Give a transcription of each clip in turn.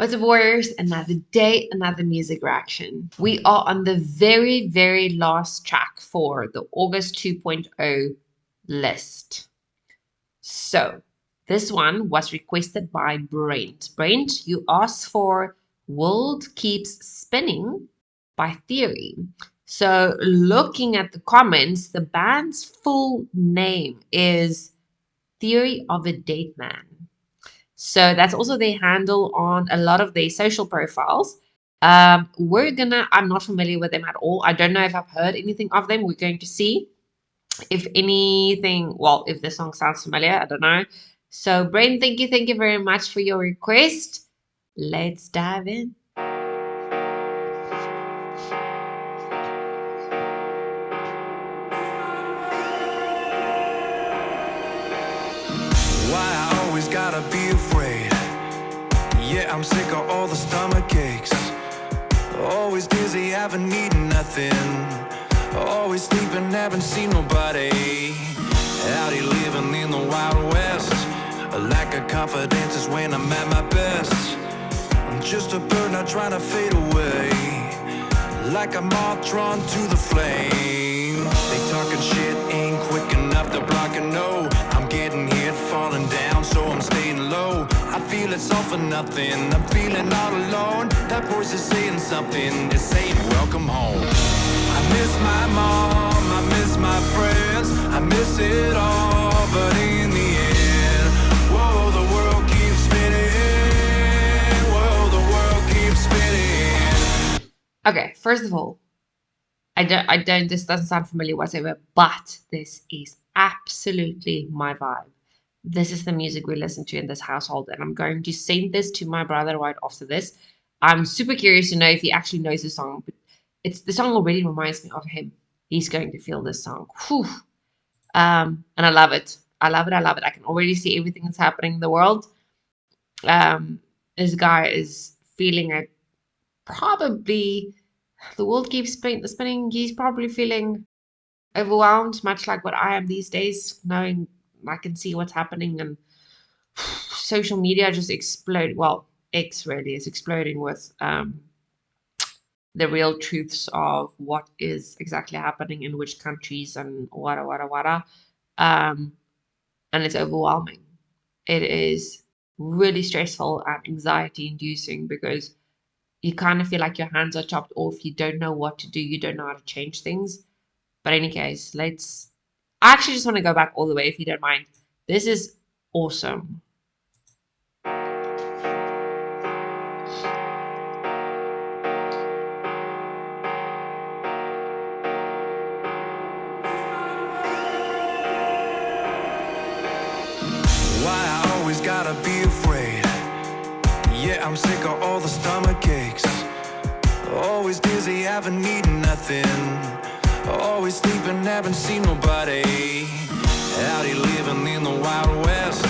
What's up, Warriors? Another day, another music reaction. We are on the very, very last track for the August 2.0 list. So, this one was requested by Brent. Brent, you asked for World Keeps Spinning by Theory. So, looking at the comments, the band's full name is Theory of a Deadman. So that's also their handle on a lot of their social profiles. I'm not familiar with them at all. I don't know if I've heard anything of them. We're going to see if anything, well, if the song sounds familiar, I don't know. So, Brain, thank you very much for your request. Let's dive in. Why I always gotta be afraid. Yeah, I'm sick of all the stomach aches. Always dizzy, haven't eaten nothing. Always sleeping, haven't seen nobody. Out here living in the Wild West. A lack of confidence is when I'm at my best. I'm just a bird not trying to fade away. Like a moth drawn to the flame. They talking shit, ain't quick enough to block a no. I'm getting hit, falling down, so I'm staying low. I feel it's all for nothing, I'm feeling all alone. That voice is saying something, it's saying welcome home. I miss my mom, I miss my friends, I miss it all, but in the end, whoa, the world keeps spinning. Whoa, the world keeps spinning. Okay, first of all, this doesn't sound familiar whatsoever, but this is absolutely my vibe. This is the music we listen to in this household, and I'm going to send this to my brother right after this. I'm super curious to know if he actually knows the song, but the song already reminds me of him. He's going to feel this song. Whew. And I love it. I love it. I love it. I can already see everything that's happening in the world. This guy is feeling it. Probably the world keeps spinning. He's probably feeling overwhelmed, much like what I am these days, knowing I can see what's happening and social media just explode. Well, X really is exploding with the real truths of what is exactly happening in which countries and wada. Um, and it's overwhelming. It is really stressful and anxiety inducing because you kind of feel like your hands are chopped off. You don't know what to do. You don't know how to change things. But in any case, I actually just want to go back all the way if you don't mind. This is awesome. Why I always gotta be afraid. Yeah, I'm sick of all the stomach aches. Always dizzy, haven't eaten nothing. Always sleeping, haven't seen nobody. Out here living in the Wild West.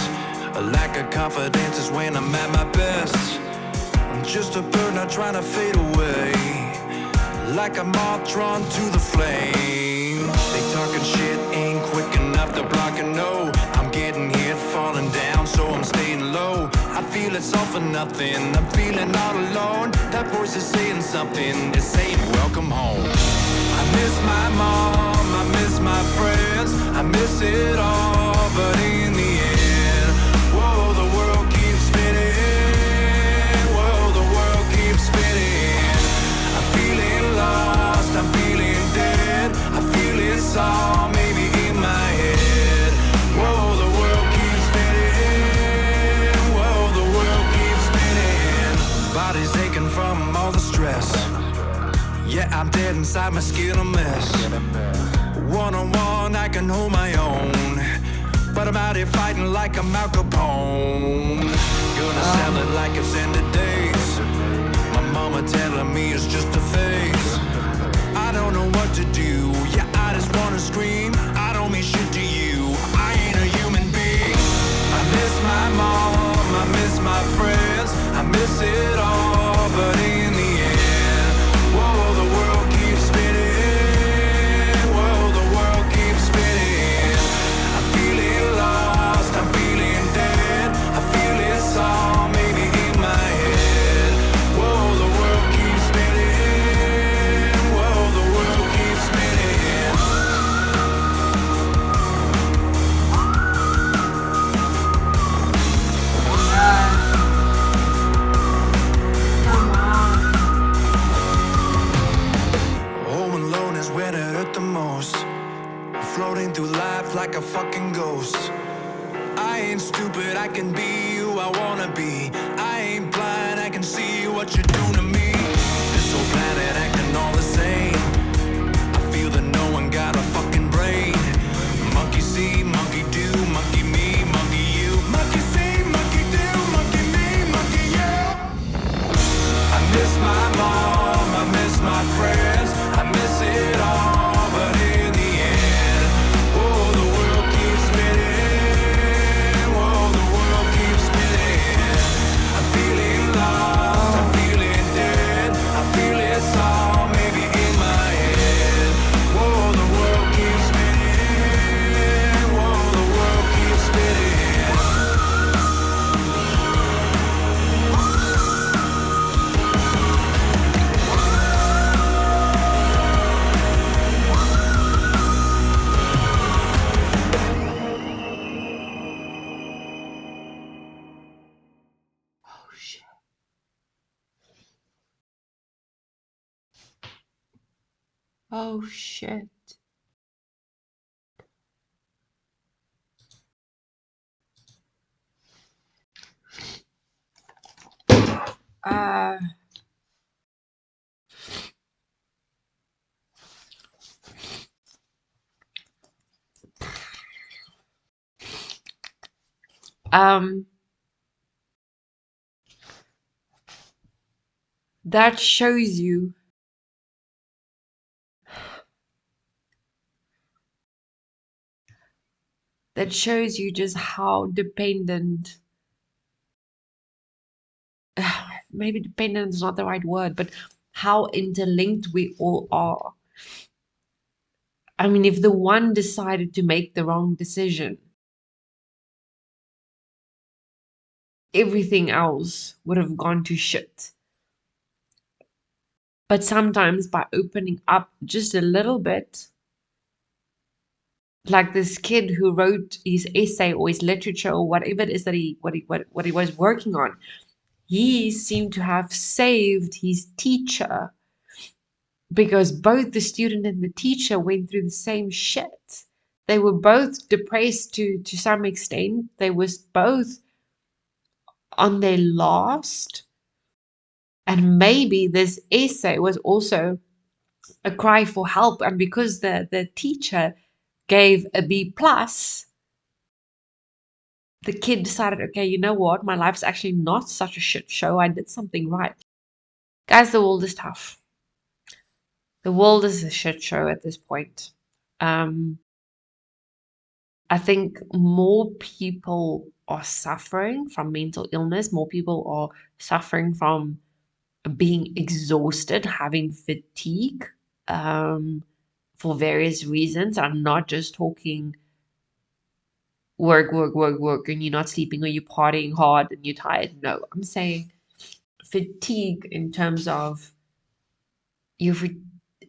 A lack of confidence is when I'm at my best. I'm just a bird not trying to fade away. Like a moth drawn to the flame. They talking shit, ain't quick enough to block a no. I'm getting hit, falling down, so I'm staying low. I feel it's all for nothing, I'm feeling all alone. That voice is saying something, it's saying welcome home. I miss my mom, I miss my friends, I miss it all, but in the end, whoa, the world keeps spinning. Whoa, the world keeps spinning. I'm feeling lost, I'm feeling dead, I feel it's all maybe in my head. Whoa, the world keeps spinning. Whoa, the world keeps spinning. Body's aching from all the stress. Yeah, I'm dead inside, my skin a mess. One-on-one, I can hold my own, but I'm out here fighting like I'm Al Capone. Gonna sell it like it's ended days. My mama telling me it's just a phase. I don't know what to do, yeah, I just wanna scream. I don't mean shit to you, I ain't a human being. I miss my mom, I miss my friends, I miss it all, but in the end, whoa, the world keeps spinning. Whoa, the world keeps spinning. I'm feeling lost, I'm feeling dead, I feel it's all maybe in my head. fucking ghost. I ain't stupid, I can be who I wanna be. I ain't blind, I can see what you're doing to me. This whole planet acting all the same. I feel that no one got a fucking brain. Monkey see, monkey do, monkey me, monkey you. Monkey see, monkey do, monkey me, monkey you. I miss my mom, I miss my friends, I miss it all, but in the end, oh, the world keeps spinning, oh, the world keeps spinning. I'm feeling lost, I'm feeling dead, I feel it's all maybe in my head. Oh, the world keeps spinning, oh, the world keeps spinning. Oh shit. Oh shit. Uh um that shows you just how dependent, maybe dependent is not the right word, but how interlinked we all are. I mean, if the one decided to make the wrong decision, everything else would have gone to shit. But sometimes by opening up just a little bit, like this kid who wrote his essay or his literature or whatever it is that what he was working on, he seemed to have saved his teacher because both the student and the teacher went through the same shit. They were both depressed to some extent. They was both on their last. And maybe this essay was also a cry for help. And because the teacher gave a B plus, the kid decided, okay, you know what? My life's actually not such a shit show. I did something right. Guys, the world is tough. The world is a shit show at this point. I think more people are suffering from mental illness. More people are suffering from being exhausted, having fatigue, for various reasons. I'm not just talking work, and you're not sleeping or you're partying hard and you're tired. No, I'm saying fatigue in terms of you've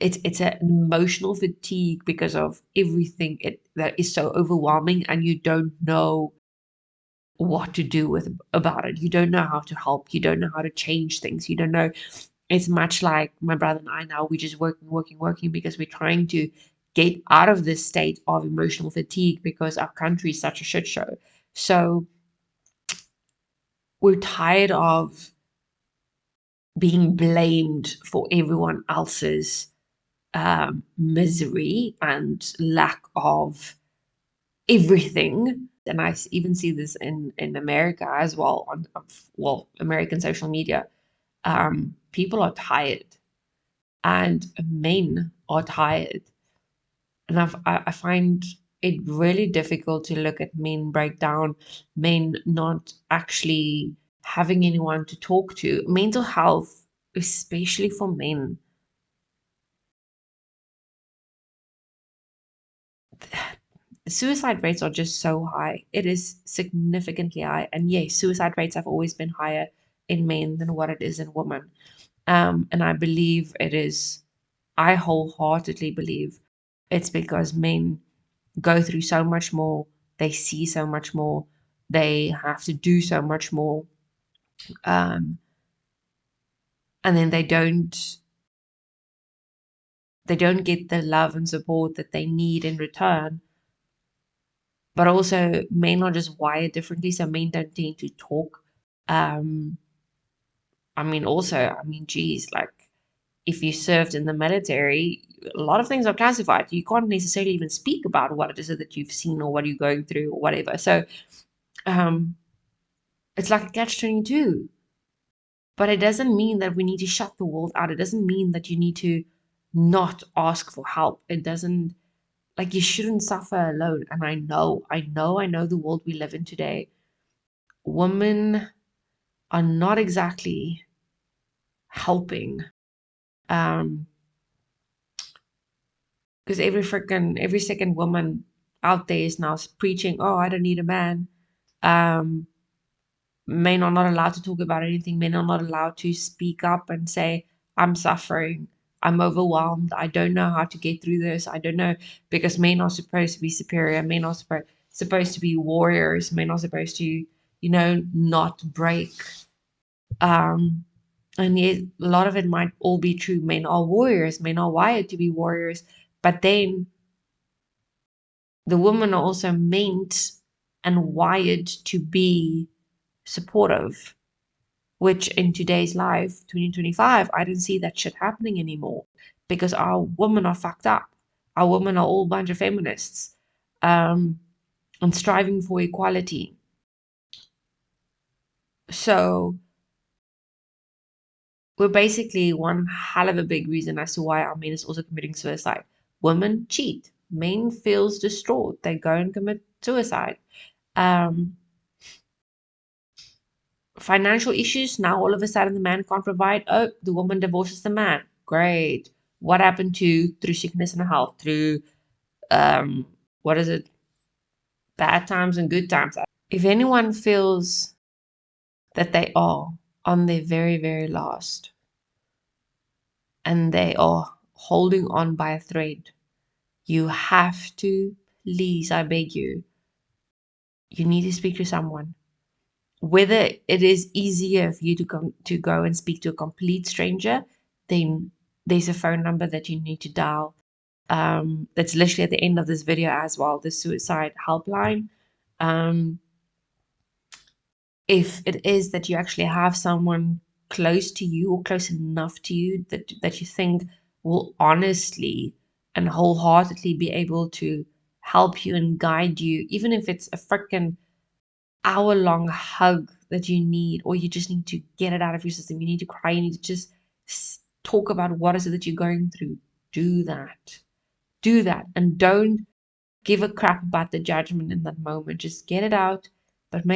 it's an emotional fatigue because of everything that is so overwhelming and you don't know what to do with about it. You don't know how to help. You don't know how to change things. You don't know. It's much like my brother and I now. We're just working because we're trying to get out of this state of emotional fatigue because our country is such a shit show. So we're tired of being blamed for everyone else's misery and lack of everything. And I even see this in America as well on well American social media. People are tired and men are tired, and I find it really difficult to look at men break down, men not actually having anyone to talk to. Mental health, especially for men, suicide rates are just so high. It is significantly high. And yes, suicide rates have always been higher in men than what it is in women. And I believe it is, I wholeheartedly believe it's because men go through so much more, they see so much more, they have to do so much more. Um, and then they don't get the love and support that they need in return. but also men are just wired differently, so men don't tend to talk. Um, geez, like if you served in the military, a lot of things are classified. You can't necessarily even speak about what it is that you've seen or what you're going through or whatever. So um, it's like a catch-22. But it doesn't mean that we need to shut the world out. It doesn't mean that you need to not ask for help. It doesn't, like, you shouldn't suffer alone. And I know the world we live in today. Women are not exactly helping. Um, because every second woman out there is now preaching, oh, I don't need a man. Um, Men are not allowed to talk about anything. Men are not allowed to speak up and say, I'm suffering. I'm overwhelmed. I don't know how to get through this. I don't know, because men are supposed to be superior. Men are supposed to be warriors. Men are supposed to, not break. Um, and yet, a lot of it might all be true. Men are warriors. Men are wired to be warriors. But then the women are also meant and wired to be supportive, which in today's life, 2025, I don't see that shit happening anymore because our women are fucked up. Our women are all a bunch of feminists, um, and striving for equality. So we're basically one hell of a big reason as to why our men is also committing suicide. Women cheat. Men feels distraught. They go and commit suicide. Um, Financial issues. Now all of a sudden the man can't provide. Oh, the woman divorces the man. Great. What happened to through sickness and health, through um what is it, bad times and good times? If anyone feels that they are on their very, very last and they are holding on by a thread, you have to, please, I beg you, you need to speak to someone. Whether it is easier for you to go and speak to a complete stranger, then there's a phone number that you need to dial. That's literally at the end of this video as well, the suicide helpline. Um, if it is that you actually have someone close to you or close enough to you that you think will honestly and wholeheartedly be able to help you and guide you, even if it's a freaking hour-long hug that you need, or you just need to get it out of your system, you need to cry, you need to just talk about what is it that you're going through, do that. Do that. And don't give a crap about the judgment in that moment. Just get it out, but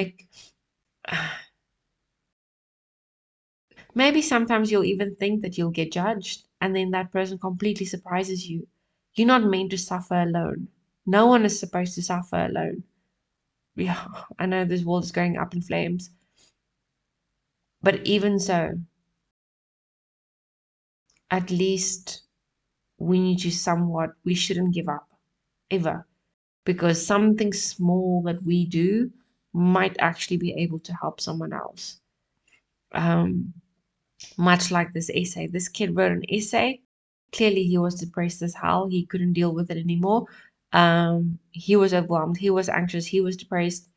maybe sometimes you'll even think that you'll get judged, and then that person completely surprises you. You're not meant to suffer alone. No one is supposed to suffer alone. Yeah, I know this world is going up in flames, but even so, at least we shouldn't give up ever, because something small that we do might actually be able to help someone else. Um, Much like this essay, this kid wrote an essay. Clearly, he was depressed as hell. He couldn't deal with it anymore. He was overwhelmed. He was anxious. He was depressed.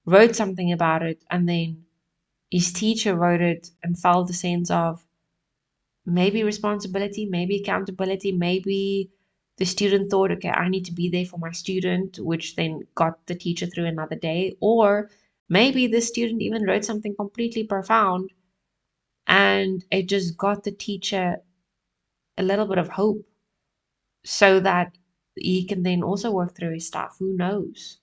Wrote something about it, and then his teacher wrote it and felt the sense of maybe responsibility, maybe accountability, maybe the student thought, okay, I need to be there for my student, which then got the teacher through another day. Or maybe the student even wrote something completely profound and it just got the teacher a little bit of hope so that he can then also work through his stuff. Who knows?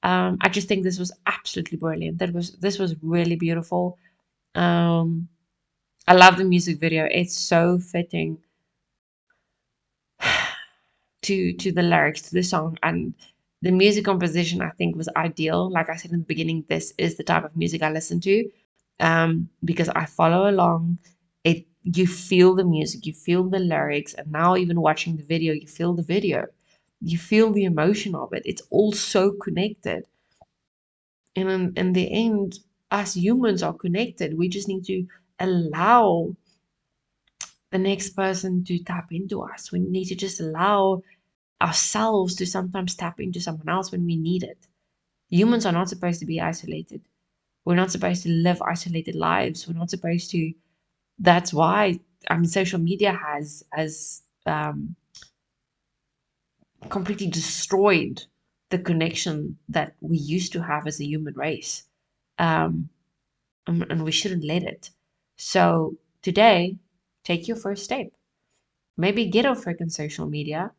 I just think this was absolutely brilliant. This was really beautiful. Um, I love the music video. It's so fitting to the lyrics to the song, and the music composition I think was ideal. Like I said in the beginning, this is the type of music I listen to, because I follow along. It You feel the music, you feel the lyrics, and now even watching the video, you feel the video, you feel the emotion of it. It's all so connected, and in the end, us humans are connected. We just need to allow the next person to tap into us. We need to just allow ourselves to sometimes tap into someone else when we need it. Humans are not supposed to be isolated. We're not supposed to live isolated lives. We're not supposed to. That's why, I mean, social media has completely destroyed the connection that we used to have as a human race. Um, and we shouldn't let it. So today, take your first step. Maybe get off freaking social media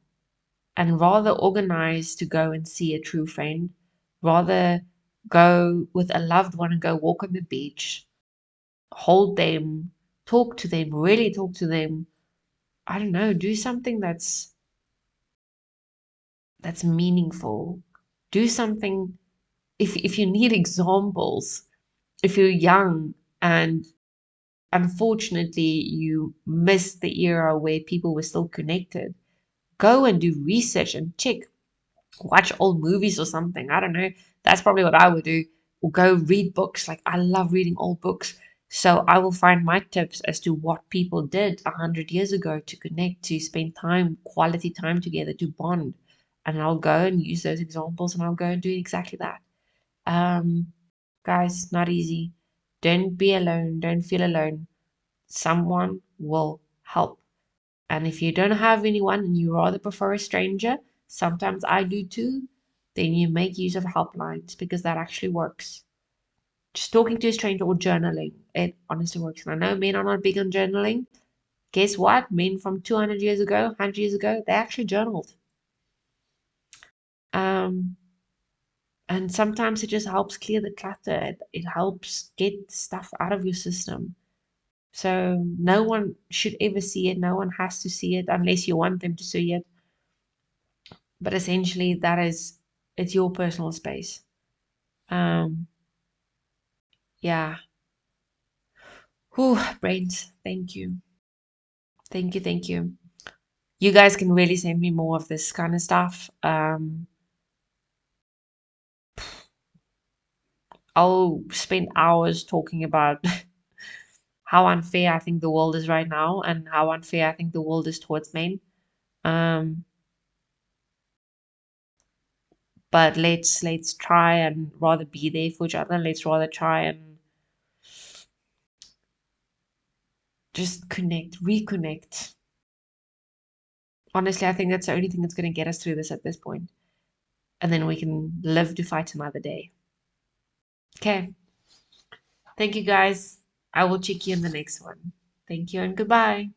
and rather organize to go and see a true friend, rather go with a loved one and go walk on the beach, hold them, talk to them, really talk to them. I don't know, do something that's meaningful. Do something if you need examples, if you're young and unfortunately you missed the era where people were still connected, go and do research and check, watch old movies or something. I don't know. That's probably what I would do. Or go read books. Like, I love reading old books. So I will find my tips as to what people did 100 years ago to connect, to spend time, quality time together, to bond. And I'll go and use those examples and I'll go and do exactly that. Um, guys, not easy. Don't be alone. Don't feel alone. Someone will help. And if you don't have anyone and you rather prefer a stranger, sometimes I do too, then you make use of helplines because that actually works. Just talking to a stranger or journaling, it honestly works. And I know men are not big on journaling. Guess what? Men from 200 years ago, 100 years ago, they actually journaled. Um, and sometimes it just helps clear the clutter. It helps get stuff out of your system. So no one should ever see it. No one has to see it unless you want them to see it. But essentially, it's your personal space. Um, yeah. Whew, brains. Thank you. Thank you. Thank you. You guys can really send me more of this kind of stuff. I'll spend hours talking about how unfair I think the world is right now and how unfair I think the world is towards men. Um, but let's try and rather be there for each other. Let's rather try and just connect, reconnect. Honestly, I think that's the only thing that's going to get us through this at this point. And then we can live to fight another day. Okay. Thank you guys. I will check you in the next one. Thank you and goodbye.